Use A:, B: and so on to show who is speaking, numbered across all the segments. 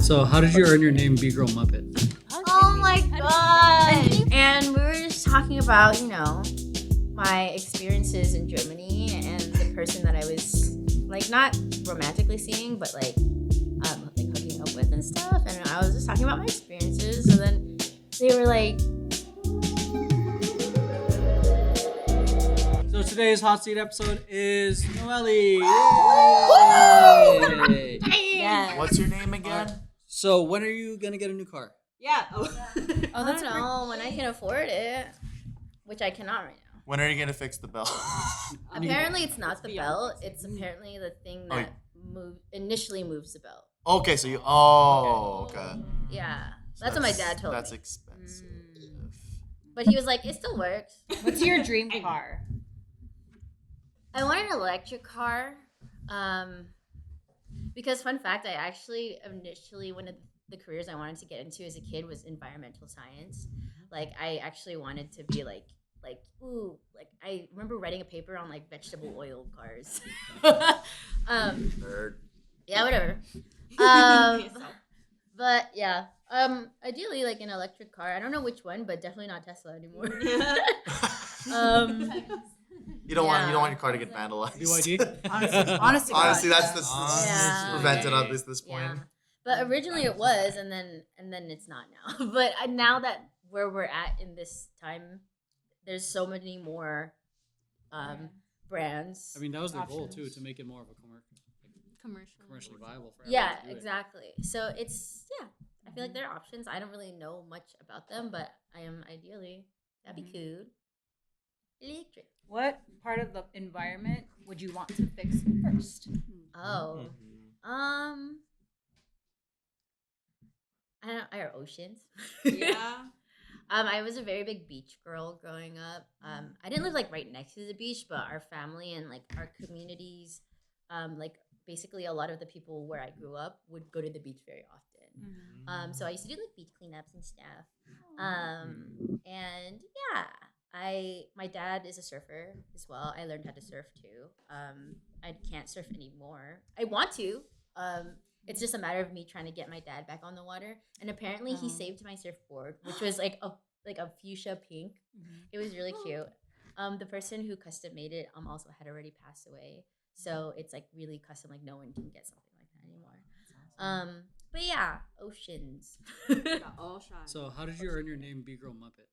A: So how did you earn your name B-Girl Muppet?
B: Oh my god! And we were just talking about, my experiences in Germany and the person that I was, not romantically seeing, but, hooking up with and stuff. And I was just talking about my experiences. And then they were like...
A: So today's hot seat episode is Noelle. Yay!
B: Yeah.
C: What's your name again?
A: So when are you gonna get a new car?
B: Yeah. I don't know, when I can afford it, which I cannot right now.
C: When are you gonna fix the belt?
B: Apparently, it's not the belt. It's apparently the thing that initially moves the belt.
C: Okay, so you. Oh, okay.
B: Yeah, that's what my dad told
C: That's
B: me.
C: expensive.
B: But he was like, "It still works."
D: What's your dream car?
B: I want an electric car, because fun fact, I actually initially one of the careers I wanted to get into as a kid was environmental science. I actually wanted to be I remember writing a paper on vegetable oil cars.
C: Nerd.
B: Yeah, whatever. But yeah, ideally an electric car. I don't know which one, but definitely not Tesla anymore.
C: You don't want your car to get vandalized.
A: BYD?
D: Honestly,
C: that's the prevented
B: Yeah.
C: up at this point.
B: Yeah. But originally it was, and then it's not now. But now that where we're at in this time, there's so many more brands.
A: I mean, that was the goal too, to make it more of a commercially viable for everyone
B: Yeah,
A: to do it.
B: exactly. So it's I feel like there are options. I don't really know much about them, but I am ideally that'd be cool. Electric.
D: What part of the environment would you want to fix first?
B: Oh. Our oceans.
D: Yeah.
B: I was a very big beach girl growing up. I didn't live right next to the beach, but our family and our communities, basically a lot of the people where I grew up would go to the beach very often. So I used to do beach cleanups and stuff. And yeah, my dad is a surfer as well. I learned how to surf too. I can't surf anymore. I want to. It's just a matter of me trying to get my dad back on the water. And apparently he saved my surfboard, which was a fuchsia pink. It was really cute. The person who custom made it also had already passed away. So it's really custom, no one can get something like that anymore. But yeah, oceans.
A: So how did you earn your name B-Girl Muppet?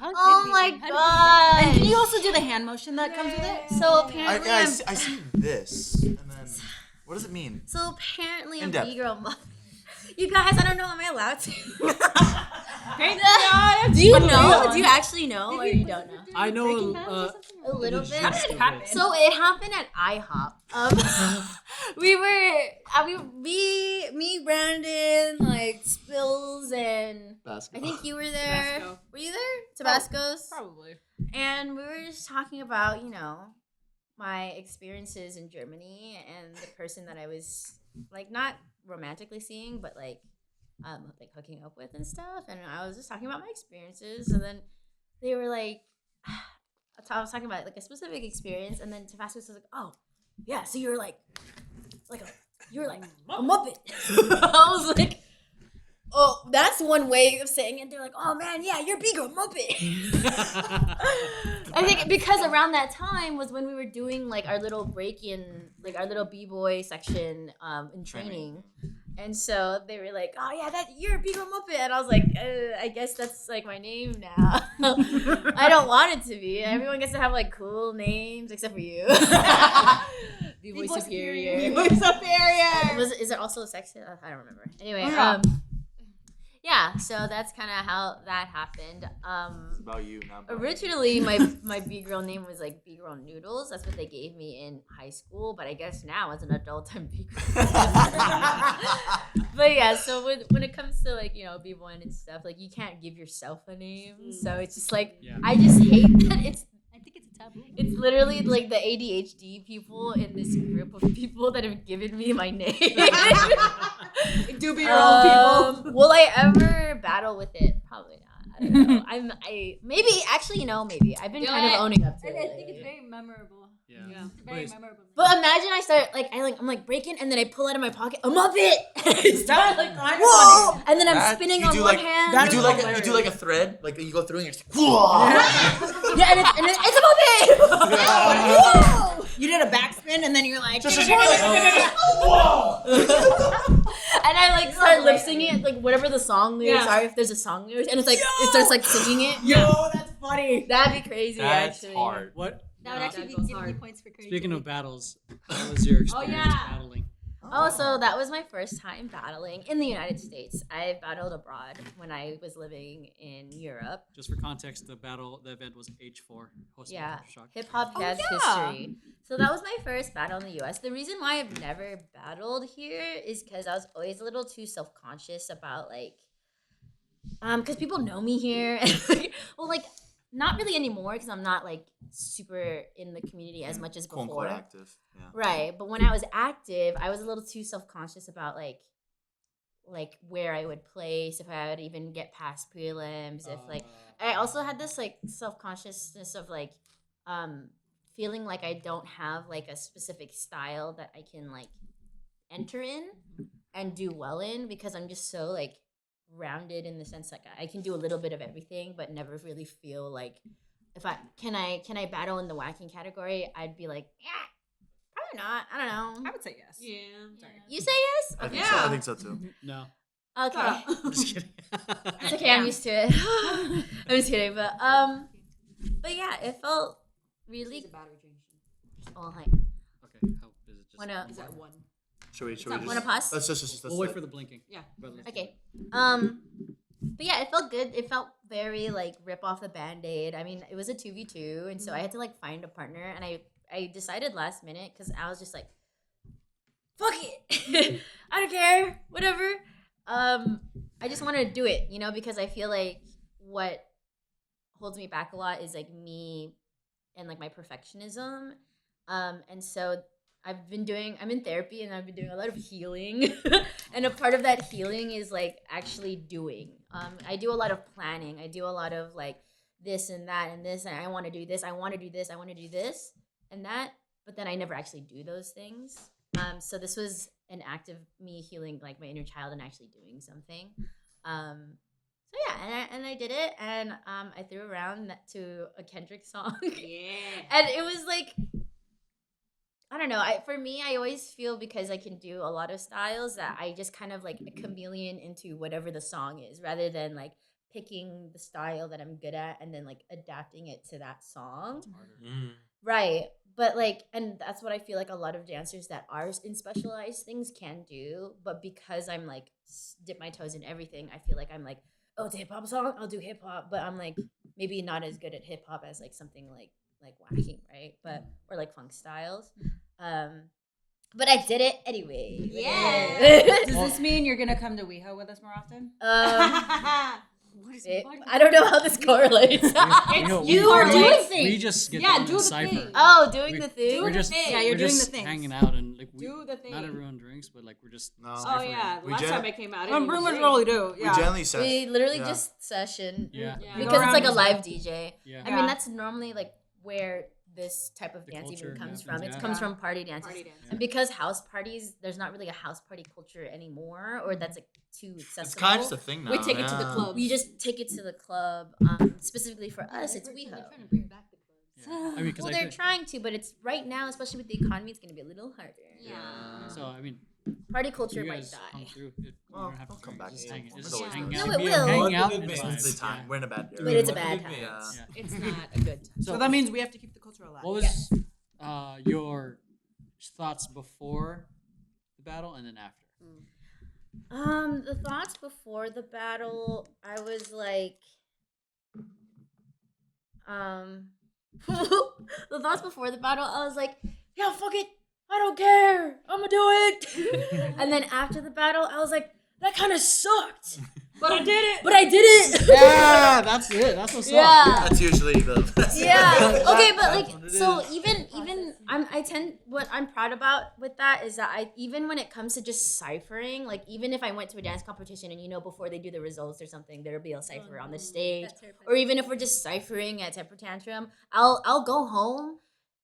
B: Oh my god.
D: And can you also do the hand motion that comes with it?
B: So apparently
C: I see this, and then what does it mean?
B: So apparently I'm
C: In-depth.
B: B-Girl Muppet. You guys, I don't know. Am I allowed to?
D: Thank God.
B: Do you know? Do you actually know, or you don't know?
A: I know
B: A little bit.
A: How did it
D: happen?
B: So it happened at IHOP. We were, me, Brandon, Spills, and I
C: Basketball.
B: think you were there.
D: Tabasco.
B: Were you there? Tabasco's.
D: Probably.
B: And we were just talking about, my experiences in Germany and the person that I was not romantically seeing, but hooking up with and stuff. And I was just talking about my experiences, and then they were I was talking about a specific experience, and then Tabasco was "Oh, yeah, so you're a Muppet." I was like, "Oh, that's one way of saying it." They're like, "Oh man, yeah, you're B-Girl Muppet." I think because around that time was when we were doing our little break-in, our little b-boy section in training. And so they were like, "Oh yeah, you're a B-Girl Muppet," and I was like, "I guess that's my name now." I don't want it to be. Everyone gets to have cool names except for you. B-Boy Superior.
D: B-Boy Superior.
B: Is it also sexy? I don't remember. Anyway,
D: Yeah.
B: yeah. So that's kind of how that happened.
C: It's about you, not about
B: Originally, my B-Girl name was B-Girl Noodles. That's what they gave me in high school. But I guess now as an adult, I'm B-Girl. But yeah, so when it comes to B1 and stuff, you can't give yourself a name. So it's just
A: Yeah.
B: I just hate that
D: I think it's a taboo.
B: it's literally the ADHD people in this group of people that have given me my name.
D: Do be your own people.
B: Will I ever battle with it? Probably not. I don't know. Maybe. I've been kind of owning up to it.
E: I think it's very memorable.
A: Yeah.
D: Very
A: Wait,
D: memorable.
B: But imagine I start I'm like breaking, and then I pull out of my pocket a Muppet. And I start like climbing on it, and then I'm
C: That-
B: spinning
C: you
B: on
C: do
B: one
C: like-
B: hand.
C: You
B: and
C: do
B: then
C: like
B: I'm
C: you do like a thread, like you go through and you're just like,
B: yeah, and it's a Muppet. Whoa!
E: You did a backspin and then you're like,
B: And I like start lip singing it, like whatever the song lyrics are, if there's a song lyrics, and it's like it starts like singing it.
E: yo, that's funny.
B: That'd be crazy.
C: That's
B: actually.
C: hard.
A: what?
D: That would actually be
A: goes
D: giving you
A: hard.
D: points for creativity.
A: Speaking of battles, how was your experience
D: yeah.
A: battling?
B: Oh, so that was my first time battling in the United States. I battled abroad when I was living in Europe.
A: Just for context, the event was H4 hosted by
B: Yeah,
A: Culture Shock.
B: hip hop has history. So that was my first battle in the U.S. The reason why I've never battled here is because I was always a little too self-conscious about because people know me here. Not really anymore because I'm not like super in the community as much as
C: quote
B: before.
C: unquote active. Yeah.
B: Right, but when I was active, I was a little too self-conscious about like where I would place, if I would even get past prelims, if I also had this like self-consciousness of feeling like I don't have like a specific style that I can like enter in and do well in because I'm just so like rounded in the sense like I can do a little bit of everything but never really feel like if I can I battle in the whacking category, I'd be like, yeah, probably not. I don't know.
E: I would say yes.
D: Yeah.
B: You say yes?
C: I
B: Okay.
C: think so. I think so too.
A: No.
B: Okay.
A: I'm just kidding.
B: It's okay, I'm used to it. I'm just kidding, but yeah, it felt really oh hi.
A: Okay, how is it just
B: Wanna-
A: one more?
E: one?
C: Should we
B: Wanna pause?
C: Let's just
A: We'll wait for the blinking.
E: Yeah.
B: Okay. But yeah, it felt good. It felt very like rip off the band-aid. I mean, it was a 2v2, and so I had to like find a partner, and I decided last minute because I was just like, fuck it. I don't care. Whatever. I just wanted to do it, because I feel like what holds me back a lot is like me and like my perfectionism. And so I'm in therapy and I've been doing a lot of healing. And a part of that healing is like actually doing. I do a lot of planning. I do a lot of like this and that and this, and I want to do this. I want to do this. I want to do this and that. But then I never actually do those things. So this was an act of me healing like my inner child and actually doing something. So yeah, and I did it, and I threw around to a Kendrick song.
E: Yeah.
B: And it was like, I don't know. For me, I always feel because I can do a lot of styles that I just kind of like a chameleon into whatever the song is, rather than like picking the style that I'm good at and then like adapting it to that song. Right. But like, and that's what I feel like a lot of dancers that are in specialized things can do. But because I'm like dip my toes in everything, I feel like I'm like, oh, it's a hip hop song, I'll do hip hop. But I'm like maybe not as good at hip hop as like something like whacking, right? But or like funk styles. But I did it anyway.
E: Yeah. Does this mean you're gonna come to WeHo with us more often?
B: I don't know how this correlates.
E: You are doing things.
A: We just get
E: Yeah,
A: down
E: do
A: and
E: the
A: cipher.
E: thing.
B: Oh, doing the thing.
A: We're just
E: Yeah, you're
A: we're
E: doing
A: just
E: the things.
A: hanging out and like
E: Do the thing.
A: not everyone drinks, but like we're just
C: No.
F: Oh
A: ciphering.
F: yeah,
C: We
F: last
C: gen-
F: time I came out,
E: Well, rumors really do.
C: We
E: Yeah.
C: generally said
B: We literally
C: Yeah.
B: just session.
A: Yeah.
F: Yeah.
B: Because it's like a
E: Go around.
B: live DJ.
A: Yeah.
B: I mean, that's normally like where this type of
A: The
B: dance
A: culture
B: even comes
A: happens,
B: from. It
A: yeah.
B: comes from party dances.
F: Party dance.
B: And because house parties, there's not really a house party culture anymore, or that's like too accessible.
C: it's kind of just a thing now.
F: We take it to the
C: yeah.
F: club.
B: We just take it to the club. Specifically for us, it's WeHo.
D: They're trying to bring back the clubs.
A: Yeah. I mean, because
B: Well, they're trying to, but it's right now, especially with the economy, it's going to be a little harder.
F: Yeah.
A: So I mean,
B: Party culture
A: you
B: might
A: guys come
B: die.
A: through. You
C: Well,
A: don't have
C: I'll
A: to
C: come
A: drink,
C: back.
A: Just
C: Yeah.
A: hang, just
F: Yeah.
A: hang
B: No,
A: out.
B: it will.
A: Hang out
C: It's
A: and
C: the
A: vibes.
C: time.
A: Yeah.
C: We're in a bad
B: But
C: area.
B: it's a bad time.
C: Yeah.
A: Yeah.
F: It's not a good time.
E: So that means we have to keep the culture alive.
A: What was your thoughts before the battle and then after?
B: The thoughts before the battle, I was like, the thoughts before the battle, I was like, yeah, fuck it, I don't care, I'm gonna do it. And then after the battle, I was like, that kind of sucked,
F: But I did it.
B: but I did it.
A: Yeah, that's it. That's what's up.
B: Yeah.
C: That's usually the.
B: Yeah. Okay, but
A: That's
B: like,
A: what it
B: so
A: is.
B: even what I'm proud about with that is that even when it comes to just ciphering, like even if I went to a dance competition and before they do the results or something, there'll be a cipher on the stage, or even if we're just ciphering at Temper Tantrum, I'll go home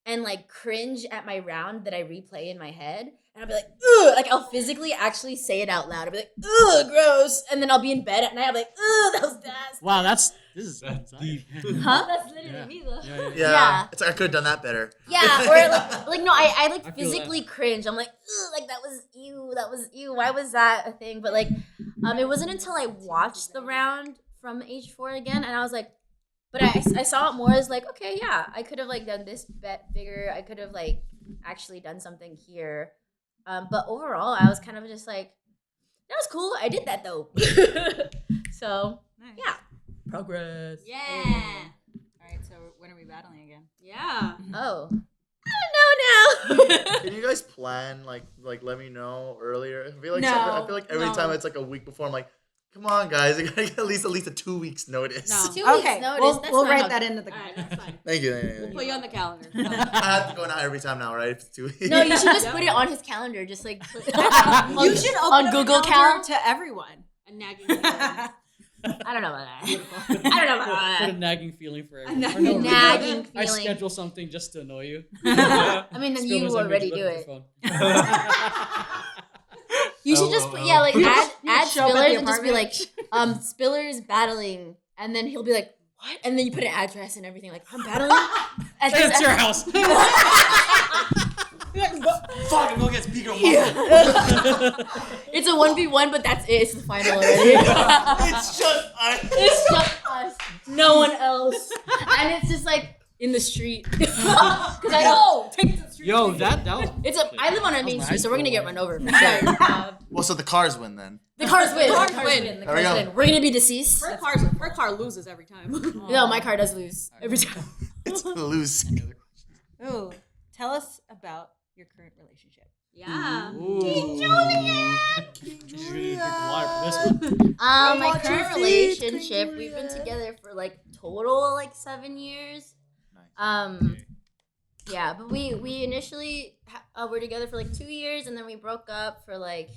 B: and like cringe at my round that I replay in my head. And I'll be like, ugh, like I'll physically actually say it out loud. I'll be like, ugh, gross. And then I'll be in bed at night. I'm like, ugh, that was nasty.
A: Wow, this is deep.
B: Huh? That's literally
A: Yeah.
B: me though.
C: Yeah.
B: Yeah.
C: It's like I could have done that better.
B: Yeah, or like no, I like
A: I feel
B: physically cringe. I'm like, ugh, like that was ew. Why was that a thing? But like, it wasn't until I watched the round from age 4 again, and I was like, but I saw it more as like, okay, yeah, I could have like done this bet bigger. I could have like actually done something here. But overall, I was kind of just like, that was cool. I did that though. So
E: Nice.
B: yeah,
F: Progress.
B: yeah.
E: All right, so when are we battling again?
F: Yeah.
B: Oh, I don't know now.
C: Can you guys plan like let me know earlier? I feel like
F: No,
C: I feel like every
F: no.
C: time it's like a week before. I'm like, come on, guys, you gotta get at least a 2 weeks notice.
F: No.
B: 2
E: Okay,
B: weeks notice.
E: we'll
B: That's
E: we'll
B: not
E: write
B: how-
E: that into the
F: All right,
E: contract.
F: that's fine.
C: Thank you.
F: We'll put you on the calendar.
C: I have to go now every time now, right? If it's 2 weeks.
B: No, you should just put it on his calendar. Just like put
E: You should open
B: on
E: up a
B: Google
E: calendar
B: Cal.
E: to everyone.
F: A nagging feeling.
B: I don't know about that. I don't know about
A: Put a
B: that.
A: nagging feeling for everyone.
F: nagging
A: For no reason.
B: Nagging
A: I
B: feeling.
A: schedule something just to annoy you.
B: I mean, then you already do it. You should just put, like add
E: show up at the
B: Spiller and just be like,
E: apartment.
B: Spiller's battling, and then he'll be like, what? And then you put an address and everything, like, I'm battling.
A: It's your house.
C: Fuck, I'm going against Beaker.
B: It's a 1v1, but that's it. It's the final already.
C: It's just
B: It's just us, no one else, and it's just like in the street. Because I know.
A: Yo, that was.
B: I live on a
A: That was
B: main
A: my
B: street, so
A: high
B: we're gonna
A: school
B: get
A: one.
B: run over for sure.
C: Well, so the cars win then.
B: The cars win. The
F: cars
B: cars
F: win.
B: win. The
C: There we
B: cars
C: go.
B: win. We're gonna be deceased.
F: Her car loses every time.
B: No, my car does lose every time.
C: It's loose.
E: Ooh, tell us about your current relationship.
F: Yeah.
B: My
C: Watch your
B: current
C: feet,
B: relationship,
C: King
B: we've been
C: Juliet.
B: together for like total like 7 years. Yeah, but we initially were together for like 2 years, and then we broke up for like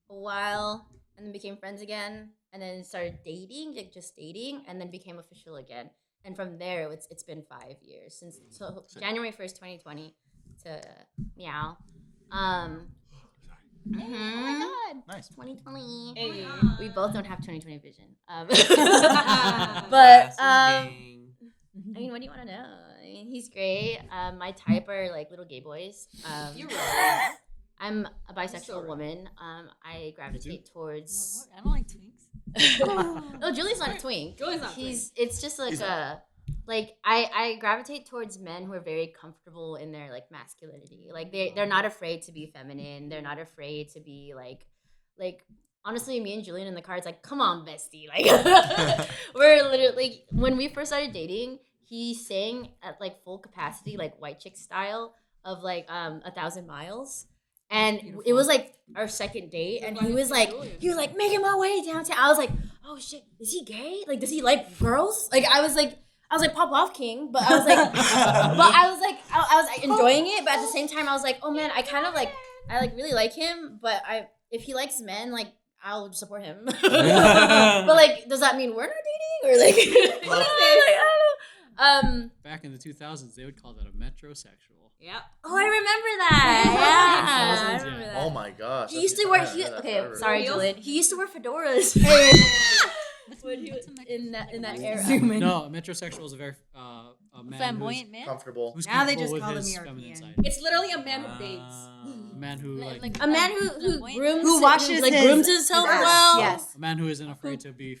B: a while, and then became friends again, and then started dating, like just dating, and then became official again. And from there, it's been 5 years since January 1st, 2020 to meow. Oh my god.
C: Nice.
B: 2020.
F: Hey.
B: We both don't have 2020 vision. But I mean, what do you want to know? I mean, he's great. My type are like little gay boys.
F: You're right.
B: I'm a bisexual
F: so right.
B: woman. I gravitate towards.
E: I don't like twinks.
B: No, Julie's not a twink.
F: Julie's not a
B: It's just like
C: He's
B: I gravitate towards men who are very comfortable in their like masculinity. Like they're not afraid to be feminine. They're not afraid to be like honestly, me and Julian in the car, it's like, come on, bestie. Like we're literally when we first started dating, he sang at like full capacity, like white chick style of like 1,000 miles. And it was like our second date, and he was like making my way downtown. I was like, oh shit, is he gay? Like, does he like girls? Like, I was like, pop off, king. But I was like, I was enjoying it. But at the same time, I was like, oh man, I kind of like, I like really like him. But if he likes men, like, I'll support him. But like, does that mean we're not dating or like? What is it? Like, I don't know.
A: Back in the 2000s, they would call that a metrosexual.
F: Yep.
B: Oh, I remember that. Yeah, I remember that.
C: Oh my gosh.
B: He used to wear. Sorry,
F: Heels?
B: Julian. He used to wear fedoras. When he was in that era.
A: No, a metrosexual is a very a man
E: Flamboyant man.
C: Comfortable.
A: who's
E: Now they
A: comfortable
E: just
A: with
E: call them
A: his
E: European.
A: feminine side.
F: It's literally a man who dates.
A: A man who like
B: A man who grooms,
E: Who washes
B: like
E: his-
B: grooms himself
E: Yes.
B: well.
E: Yes.
A: a man who isn't afraid to be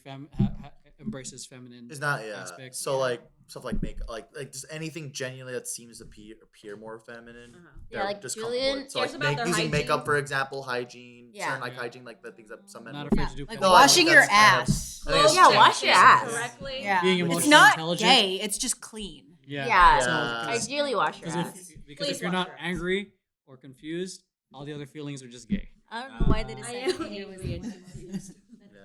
A: embraces feminine
C: It's not
A: aspects.
C: So like stuff like like just anything genuinely that seems to appear more feminine.
B: Yeah, like
C: just
B: Julian
C: comfortable. So
F: cares
C: like
F: about their
C: using
F: hygiene.
C: makeup, for example, hygiene.
B: Yeah.
C: Certain like hygiene, like the things that some men
A: Not
C: would-
A: afraid to do
E: Like
C: No,
A: feminine.
C: I
E: washing
C: think
E: your
C: that's kind of-
E: ass.
C: I think that's
B: Yeah,
C: genuine.
B: wash your ass.
F: Correctly.
E: Yeah.
A: Being
E: It's
A: emotionally
E: not
A: intelligent.
E: gay. It's just clean.
A: Yeah.
B: Yeah.
C: Yeah.
B: Ideally, wash your
A: Because
B: ass.
A: if
F: Please
A: you're
F: wash
A: not
F: your ass.
A: angry or confused, all the other feelings are just gay.
E: I don't know why they
F: I
E: decided
F: am
E: gay was the confused.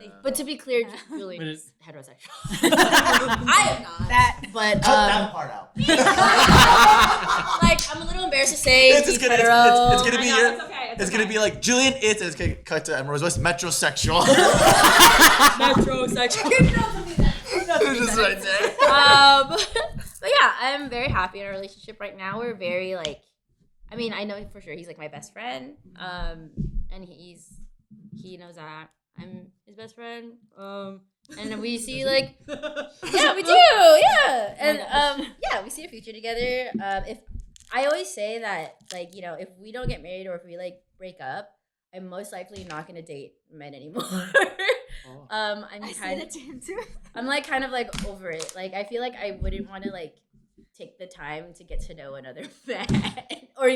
C: Yeah.
B: But to be clear,
A: But
B: Julian
A: it's-
B: is heterosexual.
F: I am not.
E: That
B: But
C: Cut that part out.
B: like, I'm a little embarrassed to say
C: It's
B: he's
C: just gonna,
B: hetero.
C: it's gonna be
F: I know,
C: your,
F: it's okay.
C: it's gonna be like Julian. It's gonna cut to Emerald's voice. Metrosexual.
B: Metrosexual.
C: It's just right there.
B: But yeah, I'm very happy in our relationship right now. We're very like, I mean, I know for sure he's like my best friend. And he knows that I'm his best friend. And then we see like, yeah, we do, yeah, and yeah, we see a future together. If I always say that, like, you know, if we don't get married or if we like break up, I'm most likely not gonna date men anymore.
A: Oh.
B: I'm kind of, I'm like kind of like over it. Like I feel like I wouldn't want to like take the time to get to know another man or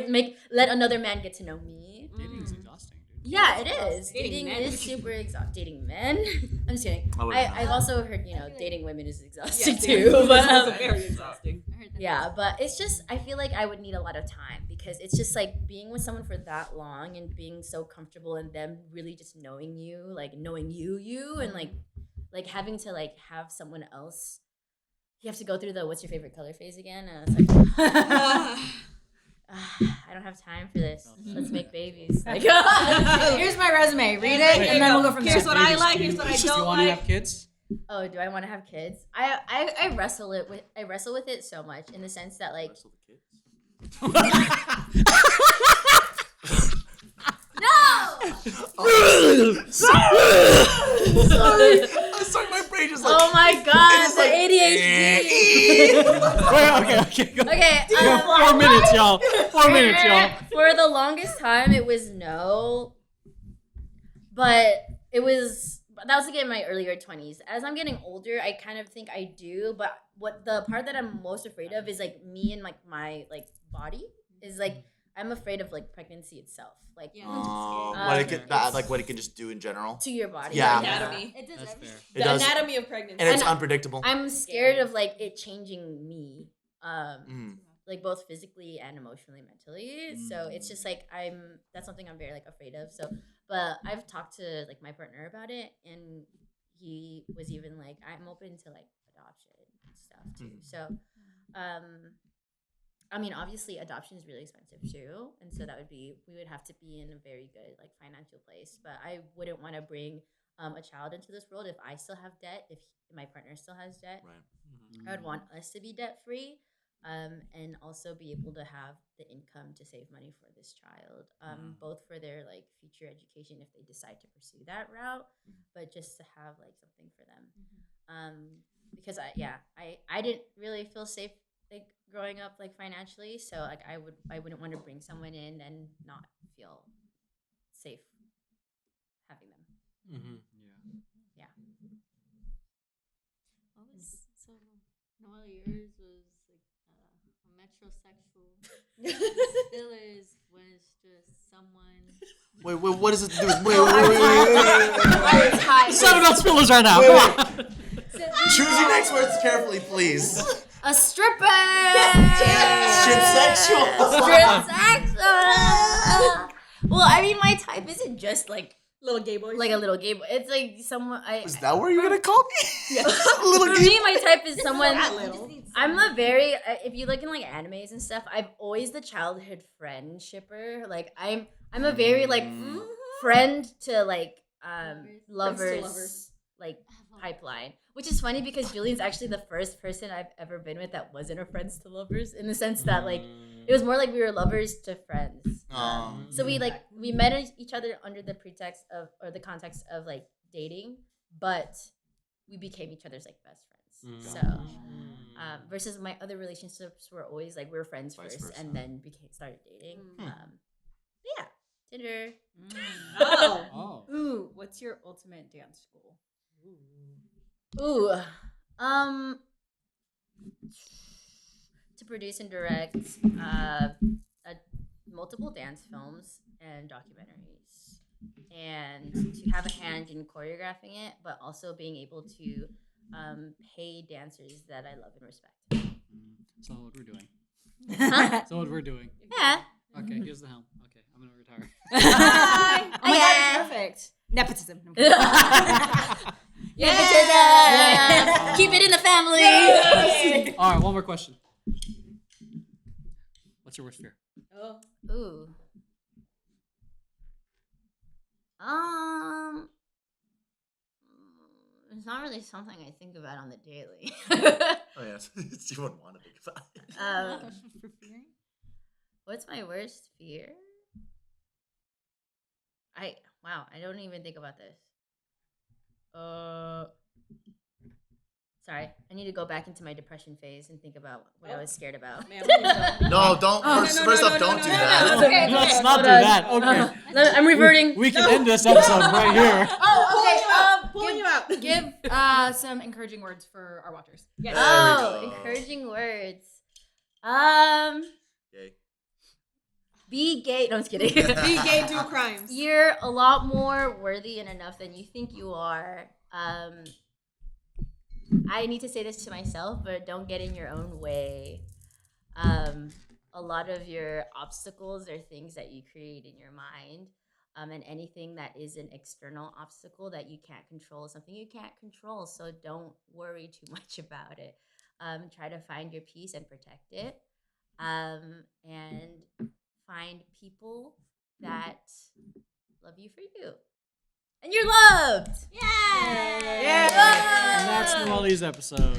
B: let another man get to know me.
A: Dating's exhausting, dude.
B: Yeah, it is.
F: Dating
B: Dating
F: men.
B: is super exhausting. Dating men. I'm just kidding.
C: I wouldn't know.
B: I've also heard, you know, dating women is exhausting
F: Yeah,
B: too. But
F: it's very exhausting.
B: yeah, but it's just I feel like I would need a lot of time because it's just like being with someone for that long and being so comfortable and them really just knowing you, like knowing you and like having to like have someone else. You have to go through the what's your favorite color phase again, and it's like I don't have time for this. Let's make babies. Like,
E: Here's my resume. Read it,
F: There
E: and
F: you
E: then
F: go.
E: we'll go from there.
F: Here's what I like. Here's what I
A: You
F: don't
A: want to
F: like.
A: have kids?
B: oh, do I want to have kids? I wrestle with it so much in the sense that like
C: Wrestle the kids. Sorry, my brain just like.
B: oh my god,
C: is
B: the
C: like-
B: ADHD.
A: Okay. Go.
B: Okay,
A: 4 minutes, y'all. 4 minutes, y'all.
B: For the longest time, it was no, but it was that was like in my earlier 20s. As I'm getting older, I kind of think I do, but what the part that I'm most afraid of is like me and like my like body is like I'm afraid of like pregnancy itself, like
C: What it could, that, like what it can just do in general,
B: to your body.
C: Yeah.
F: Anatomy.
B: It does
A: That's
B: everything.
A: fair.
C: It
F: The
C: does.
F: anatomy of pregnancy.
C: and it's
B: And
C: unpredictable.
B: I'm scared of like it changing me.
C: Mm.
B: Like both physically and emotionally, mentally. So it's just like that's something I'm very like afraid of. So, but I've talked to like my partner about it, and he was even like, I'm open to like adoption and stuff too. So, I mean, obviously adoption is really expensive too, and so we would have to be in a very good like financial place. But I wouldn't want to bring a child into this world if I still have debt, if my partner still has debt.
C: Right.
B: I would want us to be debt free, and also be able to have the income to save money for this child, both for their like future education if they decide to pursue that route, but just to have like something for them. Because I didn't really feel safe like growing up like financially, so like I wouldn't want to bring someone in and not feel safe having them.
A: Mm-hmm.
B: Yeah.
G: What was so? Noelle, yours was like a metrosexual. Fillers was just someone.
C: Wait, what does it do? Wait.
A: It's not about spillers right now.
C: Wait,
A: Come
C: wait.
A: on.
C: Choose your next words carefully, please.
B: A stripper.
C: Strip sexual.
B: Well, I mean, my type isn't just like
F: Little gay boys.
B: a little gay boy. It's like someone.
C: Is that what you're gonna call me? Little
B: For
C: gay.
B: me, my type is someone.
F: That little.
B: I'm a very. If you look in like animes and stuff, I'm always the childhood friend shipper. Like I'm a very like friend to like lovers,
F: lovers.
B: like pipeline. Which is funny because Julian's actually the first person I've ever been with that wasn't a friends to lovers, in the sense that like it was more like we were lovers to friends. So we met each other under the pretext of or the context of like dating, but we became each other's like best friends. So versus my other relationships were always like we were friends
C: Vice
B: first
C: versa.
B: and then started dating. Yeah, Tinder.
E: Oh.
A: Oh.
E: Ooh, what's your ultimate dance school?
B: Ooh, to produce and direct multiple dance films and documentaries, and to have a hand in choreographing it, but also being able to pay dancers that I love and respect.
A: So what we're doing.
B: Huh?
A: So what we're doing.
B: Yeah.
A: Okay, here's the helm. Okay, I'm gonna retire.
E: Oh my
B: Yeah.
E: god, perfect. Nepotism.
B: Yeah. Keep it in the family.
A: All right, one more question. What's your worst fear?
B: Ooh. It's not really something I think about on the daily.
C: Oh yeah, you wouldn't want to think about it.
A: For fearing?
B: What's my worst fear? I don't even think about this. Sorry, I need to go back into my depression phase and think about what I was scared about.
F: Man, please don't.
C: No, don't. First off, don't do that.
B: It's okay, it's
A: Let's
B: okay.
A: not do that. Okay.
B: I'm reverting.
A: We can end this episode right here.
F: Pulling you out.
E: Give some encouraging words for our watchers.
F: Yes.
B: Oh,
C: There we go.
B: encouraging words.
C: Okay.
B: Be gay. No, I'm just kidding.
F: Be gay, do crimes.
B: You're a lot more worthy and enough than you think you are. I need to say this to myself, but don't get in your own way. A lot of your obstacles are things that you create in your mind. And anything that is an external obstacle that you can't control is something you can't control. So don't worry too much about it. Try to find your peace and protect it. And find people that love you for you. And you're loved.
A: And that's Noelle's episode.